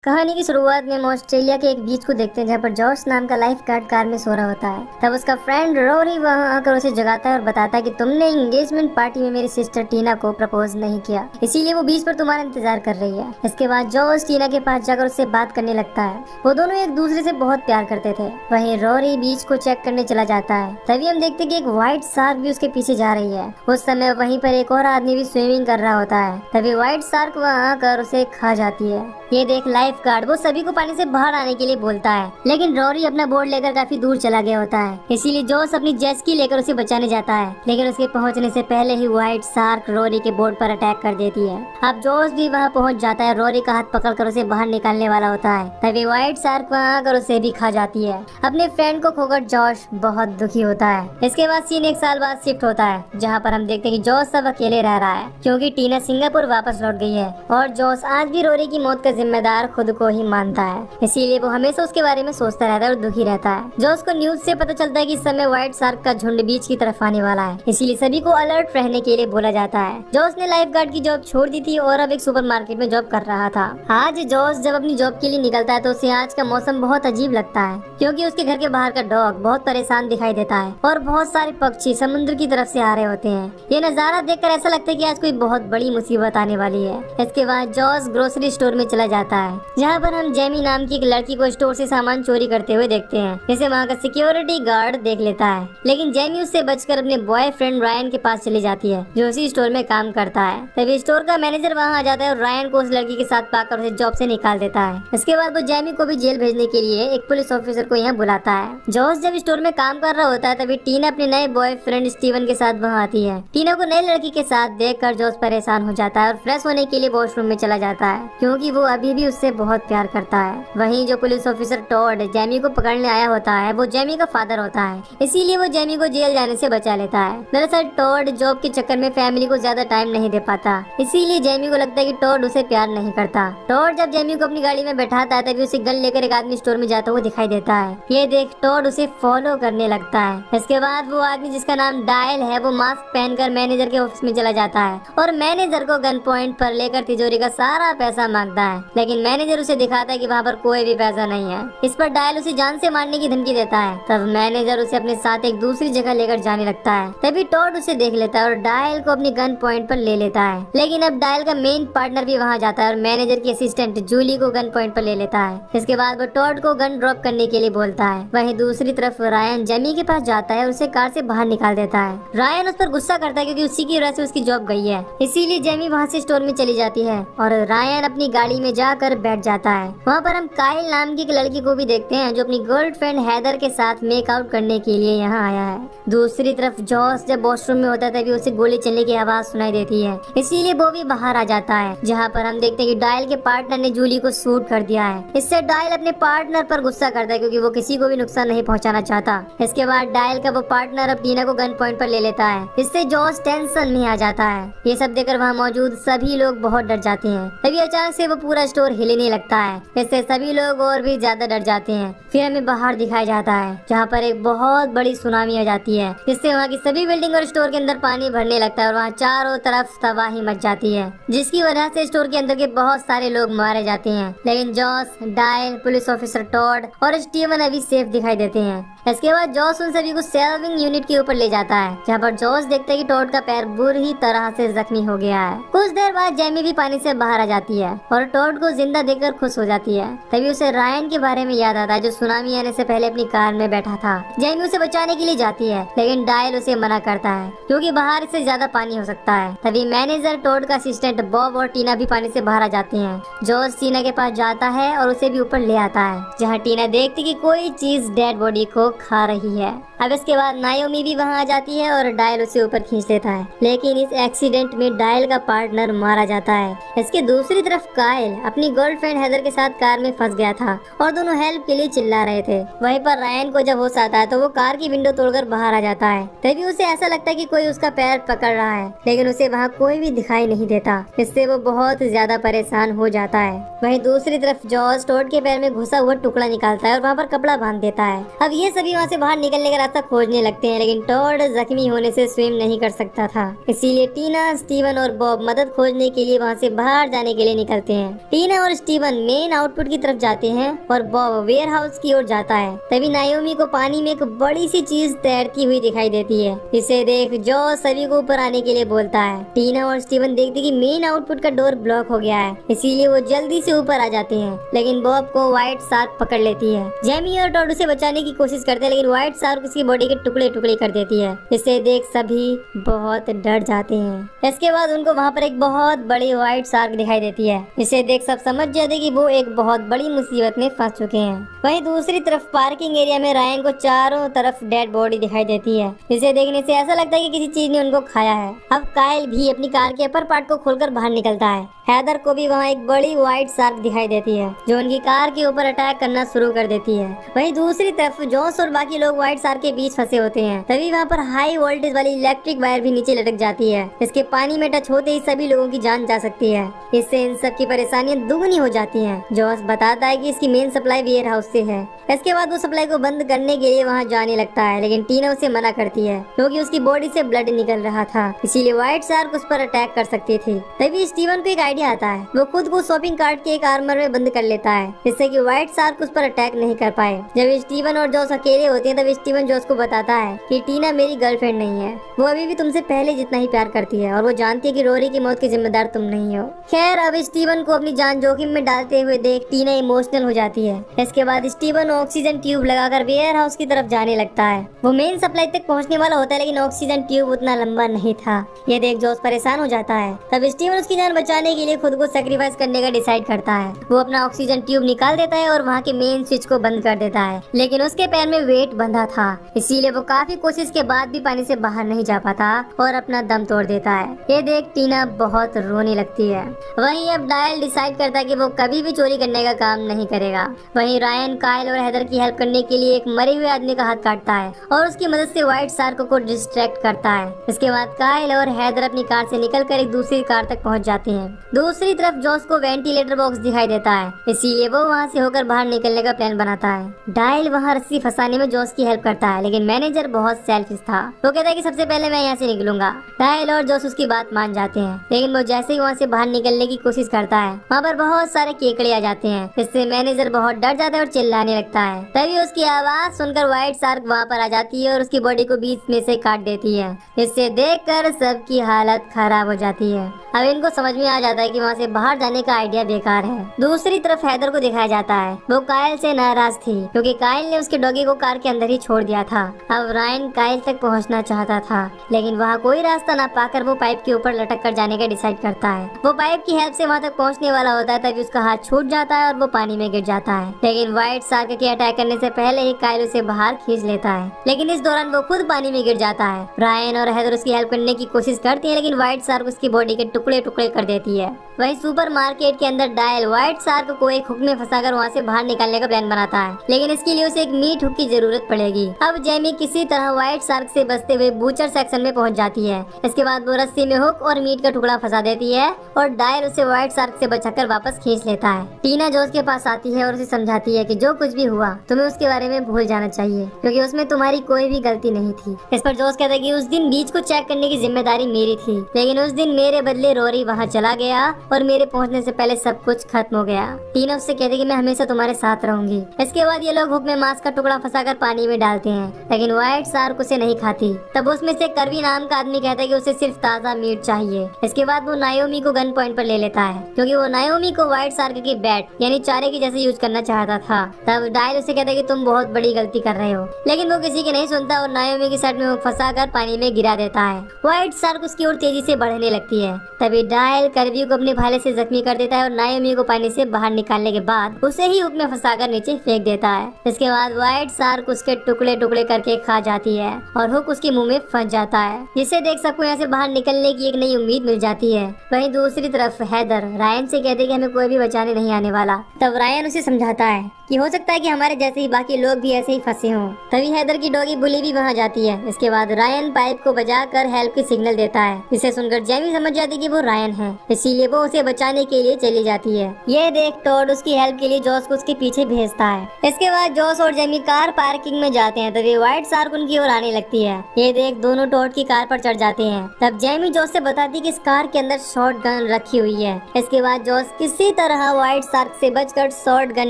कहानी की शुरुआत में हम ऑस्ट्रेलिया के एक बीच को देखते हैं जहाँ पर जॉर्ज नाम का लाइफ गार्ड कार में सो रहा होता है। तब उसका फ्रेंड रोरी वहाँ आकर उसे जगाता है और बताता है कि तुमने एंगेजमेंट पार्टी में मेरी सिस्टर टीना को प्रपोज नहीं किया, इसीलिए वो बीच पर तुम्हारा इंतजार कर रही है। इसके बाद जॉर्ज टीना के पास जाकर उससे बात करने लगता है। वो दोनों एक दूसरे से बहुत प्यार करते थे। वहीं रोरी बीच को चेक करने चला जाता है। तभी हम देखते कि एक व्हाइट शार्क भी उसके पीछे जा रही है। उस समय वहीं पर एक और आदमी भी स्विमिंग कर रहा होता है। तभी व्हाइट शार्क वहाँ आकर उसे खा जाती है। ये देख लाइफ गार्ड वो सभी को पानी से बाहर आने के लिए बोलता है, लेकिन रोरी अपना बोर्ड लेकर काफी दूर चला गया होता है। इसीलिए जॉस अपनी जेस्की लेकर उसे बचाने जाता है, लेकिन उसके पहुंचने से पहले ही व्हाइट शार्क रोरी के बोर्ड पर अटैक कर देती है। अब जॉस भी वहां पहुंच जाता है। रोरी का हाथ पकड़कर उसे बाहर निकालने वाला होता है। तभी व्हाइट शार्क वहां आकर उसे भी खा जाती है। अपने फ्रेंड को खोकर जॉश बहुत दुखी होता है। इसके बाद सीन एक साल बाद शिफ्ट होता है, जहाँ पर हम देखते हैं कि जॉस सब अकेले रह रहा है क्योंकि टीना सिंगापुर वापस लौट गई है और जॉस आज भी रोरी की मौत का जिम्मेदार खुद को ही मानता है। इसीलिए वो हमेशा उसके बारे में सोचता रहता है और दुखी रहता है। जॉस को न्यूज से पता चलता है कि इस समय व्हाइट शार्क का झुंड बीच की तरफ आने वाला है, इसीलिए सभी को अलर्ट रहने के लिए बोला जाता है। जॉस ने लाइफ गार्ड की जॉब छोड़ दी थी और अब एक सुपरमार्केट में जॉब कर रहा था। आज जॉस जब अपनी जॉब के लिए निकलता है तो उसे आज का मौसम बहुत अजीब लगता है क्योंकि उसके घर के बाहर का डॉग बहुत परेशान दिखाई देता है और बहुत सारे पक्षी समुद्र की तरफ से आ रहे होते हैं। ये नजारा देखकर ऐसा लगता है कि आज कोई बहुत बड़ी मुसीबत आने वाली है। इसके बाद जॉस ग्रोसरी स्टोर में चला जाता है, जहाँ पर हम जेमी नाम की एक लड़की को स्टोर से सामान चोरी करते हुए देखते हैं, जिसे वहाँ का सिक्योरिटी गार्ड देख लेता है। लेकिन जेमी उससे बचकर अपने बॉयफ्रेंड रायन के पास चली जाती है, जो उसी स्टोर में काम करता है। तभी स्टोर का मैनेजर वहाँ आ जाता है और रायन को उस लड़की के साथ पाकर उसे जॉब से निकाल देता है। इसके बाद वो जेमी को भी जेल भेजने के लिए एक पुलिस ऑफिसर को यहाँ बुलाता है। जॉस जब स्टोर में काम कर रहा होता है तभी टीना अपने नए बॉयफ्रेंड स्टीवन के साथ वहाँ आती है। टीना को नई लड़की के साथ देखकर जॉस परेशान हो जाता है और फ्रेश होने के लिए वॉशरूम में चला जाता है क्योंकि वो अभी भी उससे बहुत प्यार करता है। वहीं जो पुलिस ऑफिसर टॉड जेमी को पकड़ने आया होता है वो जेमी का फादर होता है, इसीलिए वो जेमी को जेल जाने से बचा लेता है। दरअसल टॉड जॉब के चक्कर में फैमिली को ज्यादा टाइम नहीं दे पाता, इसीलिए जेमी को लगता है कि टॉड उसे प्यार नहीं करता। टॉड जब जेमी को अपनी गाड़ी में बैठाता है तभी उसे गन लेकर एक आदमी स्टोर में जाता हुआ दिखाई देता है। ये देख टॉड उसे फॉलो करने लगता है। इसके बाद वो आदमी जिसका नाम डायल है वो मास्क पहनकर मैनेजर के ऑफिस में चला जाता है और मैनेजर को गन पॉइंट पर लेकर तिजोरी का सारा पैसा मांगता है, लेकिन मैनेजर उसे दिखाता है कि वहाँ पर कोई भी पैसा नहीं है। इस पर डायल उसे जान से मारने की धमकी देता है। तब मैनेजर उसे अपने साथ एक दूसरी जगह लेकर जाने लगता है। तभी टॉड उसे देख लेता है और डायल को अपनी गन पॉइंट पर ले लेता है, लेकिन अब डायल का मेन पार्टनर भी वहाँ जाता है और मैनेजर की असिस्टेंट जूली को गन पॉइंट पर ले लेता है। इसके बाद वो टॉड को गन ड्रॉप करने के लिए बोलता है। वहीं दूसरी तरफ रायन जेमी के पास जाता है और उसे कार से बाहर निकाल देता है। रायन उस पर गुस्सा करता है क्योंकि उसी की वजह से उसकी जॉब गई है, इसीलिए जेमी वहाँ से स्टोर में चली जाती है और रायन अपनी गाड़ी में जाकर बैठ जाता है। वहाँ पर हम काइल नाम की एक लड़की को भी देखते हैं जो अपनी गर्लफ्रेंड हैदर के साथ मेकआउट करने के लिए यहाँ आया है। दूसरी तरफ जॉस जब वॉशरूम में होता है तभी उसे गोली चलने की आवाज सुनाई देती है, इसीलिए वो भी बाहर आ जाता है, जहाँ पर हम देखते हैं कि डायल के पार्टनर ने जूली को शूट कर दिया है। इससे डायल अपने पार्टनर पर गुस्सा करता है क्योंकि वो किसी को भी नुकसान नहीं पहुँचाना चाहता। इसके बाद डायल का वो पार्टनर अब टीना को गन पॉइंट पर ले लेता है। इससे जॉस टेंशन में आ जाता है। ये सब देखकर वहाँ मौजूद सभी लोग बहुत डर जाते हैं। तभी अचानक से वो पूरा स्टोर हिलने लगता है, इससे सभी लोग और भी ज्यादा डर जाते हैं। फिर हमें बाहर दिखाया जाता है जहाँ पर एक बहुत बड़ी सुनामी आ जाती है, जिससे वहाँ की सभी बिल्डिंग और स्टोर के अंदर पानी भरने लगता है और वहाँ चारों तरफ तबाही मच जाती है, जिसकी वजह से स्टोर के अंदर के बहुत सारे लोग मारे जाते हैं। लेकिन जॉस, डायल, पुलिस ऑफिसर टॉड और स्टीवन अभी सेफ दिखाई देते हैं। इसके बाद जॉस उन सभी को सेविंग यूनिट के ऊपर ले जाता है, जहाँ पर जॉस देखता है कि टॉड का पैर बुरी तरह से जख्मी हो गया है। कुछ देर बाद जेमी भी पानी से बाहर आ जाती है और टॉड को जिंदा देखकर खुश हो जाती है। तभी उसे रायन के बारे में याद आता है जो सुनामी आने से पहले अपनी कार में बैठा था। जेमी उसे बचाने के लिए जाती है, लेकिन डायल उसे मना करता है क्योंकि बाहर से ज्यादा पानी हो सकता है। तभी मैनेजर, टॉड का असिस्टेंट बॉब और टीना भी पानी से बाहर आ जाते हैं। जॉस टीना के पास जाता है और उसे भी ऊपर ले आता है, जहाँ टीना देखती कि कोई चीज डेड बॉडी को खा रही है। अब इसके बाद नायोमी भी वहाँ आ जाती है और डायल उसे ऊपर खींच लेता है, लेकिन इस एक्सीडेंट में डायल का पार्टनर मारा जाता है। इसके दूसरी तरफ काइल अपनी गर्लफ्रेंड हैदर के साथ कार में फंस गया था और दोनों हेल्प के लिए चिल्ला रहे थे। वहीं पर रायन को जब होश आता है तो वो कार की विंडो तोड़कर बाहर आ जाता है। तभी उसे ऐसा लगता है कि कोई उसका पैर पकड़ रहा है, लेकिन उसे वहाँ कोई भी दिखाई नहीं देता। इससे वो बहुत ज्यादा परेशान हो जाता है। वहीं दूसरी तरफ जॉस टॉड के पैर में घुसा हुआ टुकड़ा निकालता है और वहाँ पर कपड़ा बांध देता है। अब ये सभी वहाँ से बाहर निकलने का रास्ता खोजने लगते हैं, लेकिन टॉड जख्मी होने से स्विम नहीं कर सकता था। इसीलिए टीना, स्टीवन और बॉब मदद खोजने के लिए वहाँ से बाहर जाने के लिए निकलते हैं। टीना और स्टीवन मेन आउटपुट की तरफ जाते हैं और बॉब वेयर हाउस की ओर जाता है। तभी नायोमी को पानी में एक बड़ी सी चीज तैरती हुई दिखाई देती है। इसे देख जॉस सभी को ऊपर आने के लिए बोलता है। टीना और स्टीवन देखते कि मेन आउटपुट का डोर ब्लॉक हो गया है, इसीलिए वो जल्दी से ऊपर आ जाते हैं, लेकिन बॉब को व्हाइट शार्क पकड़ लेती है। जेमी और टॉड उसे बचाने की कोशिश करते हैं, लेकिन व्हाइट शार्क उसकी बॉडी के टुकड़े टुकड़े कर देती है। इसे देख सभी बहुत डर जाते हैं। इसके बाद उनको वहाँ पर एक बहुत बड़ी व्हाइट शार्क दिखाई देती है। इसे देख सब समझ जाते हैं कि वो एक बहुत बड़ी मुसीबत में फंस चुके हैं। वहीं दूसरी तरफ पार्किंग एरिया में रायन को चारों तरफ डेड बॉडी दिखाई देती है। इसे देखने से ऐसा लगता है कि किसी चीज ने उनको खाया है। अब कायल भी अपनी कार के अपर पार्ट को खोलकर बाहर निकलता है। हैदर को भी वहाँ एक बड़ी व्हाइट शार्क दिखाई देती है जो उनकी कार के ऊपर अटैक करना शुरू कर देती है। वहीं दूसरी तरफ जॉस और बाकी लोग व्हाइट शार्क के बीच फंसे होते हैं। तभी वहाँ पर हाई वोल्टेज वाली इलेक्ट्रिक वायर भी नीचे लटक जाती है। इसके पानी में टच होते ही सभी लोगों की जान जा सकती है। इससे इन सब की परेशानियां दुगनी हो जाती हैं। जॉस बताता है कि इसकी मेन सप्लाई वेयर हाउस से है। इसके बाद वो सप्लाई को बंद करने के लिए वहाँ जाने लगता है, लेकिन टीना उसे मना करती है क्योंकि उसकी बॉडी से ब्लड निकल रहा था, इसीलिए व्हाइट शार्क उस पर अटैक कर सकती थी। तभी स्टीवन को एक आइडिया आता है। वो खुद को शॉपिंग कार्ट के एक आर्मर में बंद कर लेता है, जिससे कि व्हाइट शार्क उस पर अटैक नहीं कर पाए। जब स्टीवन और जॉस अकेले होते हैं तब स्टीवन जॉस को बताता है कि टीना मेरी गर्लफ्रेंड नहीं है, वो अभी भी तुमसे पहले जितना ही प्यार करती है और वो जानती है कि रोरी की मौत की जिम्मेदार तुम नहीं हो। खैर अब स्टीवन को अपनी जान जोखिम में डालते हुए देख टीना इमोशनल हो जाती है। इसके बाद स्टीवन ऑक्सीजन ट्यूब लगाकर वेयर हाउस की तरफ जाने लगता है। वो मेन सप्लाई तक पहुंचने वाला होता है, लेकिन ऑक्सीजन ट्यूब उतना लंबा नहीं था। ये देख जॉस परेशान हो जाता है। तब स्टीवन उसकी जान बचाने के लिए खुद को सेक्रीफाइस करने का डिसाइड करता है। वो अपना ऑक्सीजन ट्यूब निकाल देता है और वहाँ के मेन स्विच को बंद कर देता है, लेकिन उसके पैर में वेट बंधा था, इसीलिए वो काफी कोशिश के बाद भी पानी से बाहर नहीं जा पाता और अपना दम तोड़ देता है। ये देख टीना बहुत रोने लगती है। वहीं अब डायल डिसाइड करता है कि वो कभी भी चोरी करने का काम नहीं करेगा। वहीं रायन कायल और हैदर की हेल्प करने के लिए एक मरे हुए आदमी का हाथ काटता है और उसकी मदद से व्हाइट शार्क को डिस्ट्रैक्ट करता है। इसके बाद कायल और हैदर अपनी कार से निकलकर एक दूसरी कार तक पहुंच जाते हैं। दूसरी तरफ जॉस को वेंटिलेटर बॉक्स दिखाई देता है, इसीलिए वो वहाँ से होकर बाहर निकलने का प्लान बनाता है। डायल वहाँ रस्सी फंसाने में जॉस की हेल्प करता है, लेकिन मैनेजर बहुत सेल्फिश था। वो कहता है कि सबसे पहले मैं यहाँ से निकलूंगा। डायल और जॉस उसकी बात मान जाते हैं, लेकिन वो जैसे ही वहाँ से बाहर निकलने की कोशिश करता है वहाँ पर बहुत सारे केकड़े आ जाते हैं। इससे मैनेजर बहुत डर जाता है और चिल्लाने लगता है। तभी उसकी आवाज सुनकर व्हाइट शार्क वहाँ पर आ जाती है और उसकी बॉडी को बीच में से काट देती है। इससे देखकर सबकी हालत खराब हो जाती है। अब इनको समझ में आ जाता है कि वहाँ से बाहर जाने का आइडिया बेकार है। दूसरी तरफ हैदर को दिखाया जाता है। वो कायल से नाराज थी क्योंकि कायल ने उसके डॉगी को कार के अंदर ही छोड़ दिया था। अब रायन कायल तक पहुँचना चाहता था, लेकिन वहाँ कोई रास्ता न पाकर वो पाइप के ऊपर लटक कर जाने का डिसाइड करता है। वो पाइप की हेल्प से वहाँ तक पहुँचने वाला होता है, तभी उसका हाथ छूट जाता है और वो पानी में गिर जाता है। लेकिन व्हाइट शार्क के अटैक करने से पहले ही कायल उसे बाहर खींच लेता है, लेकिन इस दौरान वो खुद पानी में गिर जाता है। रायन और हैदर उसकी हेल्प करने की कोशिश करती है, लेकिन व्हाइट शार्क उसकी बॉडी के टुकड़े टुकड़े कर देती है। वहीं सुपरमार्केट के अंदर डायल व्हाइट शार्क को एक हुक में फंसाकर वहाँ से बाहर निकालने का प्लान बनाता है, लेकिन इसके लिए उसे एक मीट हुक की जरूरत पड़ेगी। अब जेमी किसी तरह व्हाइट शार्क से बचते हुए बूचर सेक्शन में पहुँच जाती है। इसके बाद वो रस्सी में हुक और मीट का टुकड़ा फंसा देती है और डायल उसे व्हाइट शार्क से बचाकर वापस खींच लेता है। टीना जॉस के पास आती है और उसे समझाती है कि जो कुछ भी हुआ तुम्हें उसके बारे में भूल जाना चाहिए, क्योंकि उसमें तुम्हारी कोई भी गलती नहीं थी। इस पर जॉस कहता है कि उस दिन बीच को चेक करने की जिम्मेदारी मेरी थी, लेकिन उस दिन मेरे बदले रोरी वहाँ चला गया और मेरे पहुँचने से पहले सब कुछ खत्म हो गया। टीना उससे कहती है कि मैं हमेशा तुम्हारे साथ रहूंगी। इसके बाद ये लोग हुक में मांस का टुकड़ा फंसाकर पानी में डालते हैं, लेकिन व्हाइट शार्क उसे नहीं खाती। तब उसमें से करवी नाम का आदमी कहता है कि उसे सिर्फ ताजा मीट चाहिए। इसके बाद वो नायोमी को गन पॉइंट पर ले लेता है, क्योंकि वो नायोमी को व्हाइट शार्क की बैट यानी चारे की जैसे यूज करना चाहता था। तब डायल उसे कहता है कि तुम बहुत बड़ी गलती कर रहे हो, लेकिन वो किसी की नहीं सुनता और नायोमी की शर्ट में फंसाकर पानी में गिरा देता है। व्हाइट शार्क उसकी ओर तेजी से बढ़ने लगती है। तभी डायल करवी को अपने भाले से जख्मी कर देता है और नायोमी को पानी से बाहर निकालने के बाद उसे ही हुक में फंसाकर नीचे फेंक देता है। इसके बाद व्हाइट शार्क उसके टुकड़े टुकड़े करके खा जाती है और हुक उसके मुंह में फंस जाता है, जिससे देख सबको यहाँ से बाहर निकलने की एक नई उम्मीद मिल जाती है। वहीं दूसरी तरफ हैदर रायन से कहते कि हमें कोई भी बचाने नहीं आने वाला। तब रायन उसे समझाता है कि हो सकता है कि हमारे जैसे ही बाकी लोग भी ऐसे ही फंसे हों। तभी हैदर की डॉगी बुली भी वहाँ जाती है। इसके बाद रायन पाइप को बजाकर हेल्प की सिग्नल देता है। इसे सुनकर जेमी समझ जाती है कि वो रायन है, इसीलिए वो उसे बचाने के लिए चली जाती है। ये देख टॉड उसकी हेल्प के लिए जॉस को उसके पीछे भेजता है। इसके बाद जॉस और जेमी कार पार्किंग में जाते हैं, तभी व्हाइट शार्क उनकी ओर आने लगती है। ये देख दोनों टॉड की कार पर चढ़ जाते हैं। तब जेमी जॉस से बताती है कि इस कार के अंदर शॉर्ट गन रखी हुई है। इसके बाद जॉस किसी तरह व्हाइट शार्क से बचकर शॉर्ट गन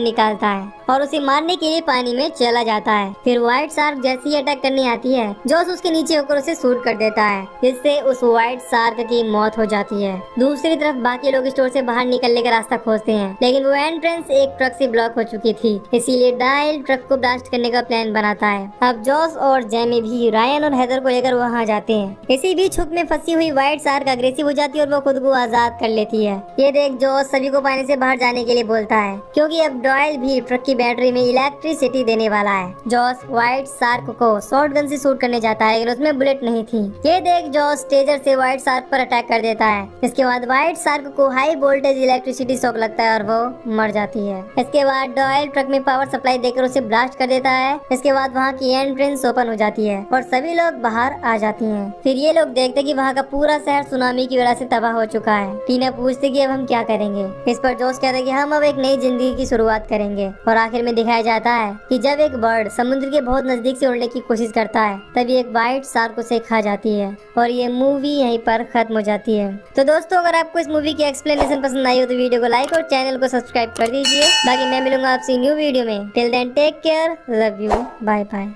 निकालता है और उसे मारने के लिए पानी में चला जाता है। फिर व्हाइट शार्क जैसे ही अटैक करने आती है, जॉस उसके नीचे होकर उसे शूट कर देता है, जिससे उस व्हाइट शार्क की मौत हो जाती है। दूसरी तरफ बाकी लोग स्टोर से बाहर निकलने का रास्ता खोजते हैं, लेकिन वो एंट्रेंस एक ट्रक से ब्लॉक हो चुकी थी, इसीलिए डायल ट्रक को ब्लास्ट करने का प्लान बनाता है। अब जॉस और जेमी भी रायन और हैदर को लेकर वहाँ जाते हैं। इसी बीच हुक में फंसी हुई व्हाइट शार्क अग्रेसिव हो जाती है और वो खुद को आजाद कर लेती है। ये देख जॉस सभी को पानी से बाहर जाने के लिए बोलता है, क्योंकि अब डॉयल भी ट्रक की बैटरी में इलेक्ट्रिसिटी देने वाला है। जॉस व्हाइट शार्क को शॉर्ट गन से शूट करने जाता है, लेकिन उसमें बुलेट नहीं थी। ये देख जॉस टेजर से व्हाइट शार्क पर अटैक कर देता है। इसके बाद व्हाइट शार्क को हाई वोल्टेज इलेक्ट्रिसिटी शॉक लगता है और वो मर जाती है। इसके बाद डॉयल ट्रक में पावर सप्लाई देकर उसे ब्लास्ट कर देता है। इसके बाद वहाँ की एंट्रेंस ओपन हो जाती है और सभी लोग बाहर आ जाती हैं। फिर ये लोग देखते कि वहाँ का पूरा शहर सुनामी की वजह से तबाह हो चुका है। टीना पूछती कि अब हम क्या करेंगे। इस पर जोश कहता है कि हम अब एक नई जिंदगी की शुरुआत करेंगे। और आखिर में दिखाया जाता है कि जब एक बर्ड समुद्र के बहुत नजदीक से उड़ने की कोशिश करता है, तभी एक व्हाइट शार्क उसे खा जाती है और ये मूवी यहीं पर खत्म हो जाती है। तो दोस्तों, अगर आपको इस मूवी की एक्सप्लेनेशन पसंद आई हो तो वीडियो को लाइक और चैनल को सब्सक्राइब कर दीजिए। बाकी मैं मिलूंगा आपसे न्यू वीडियो में। Till then take care, love you, bye bye.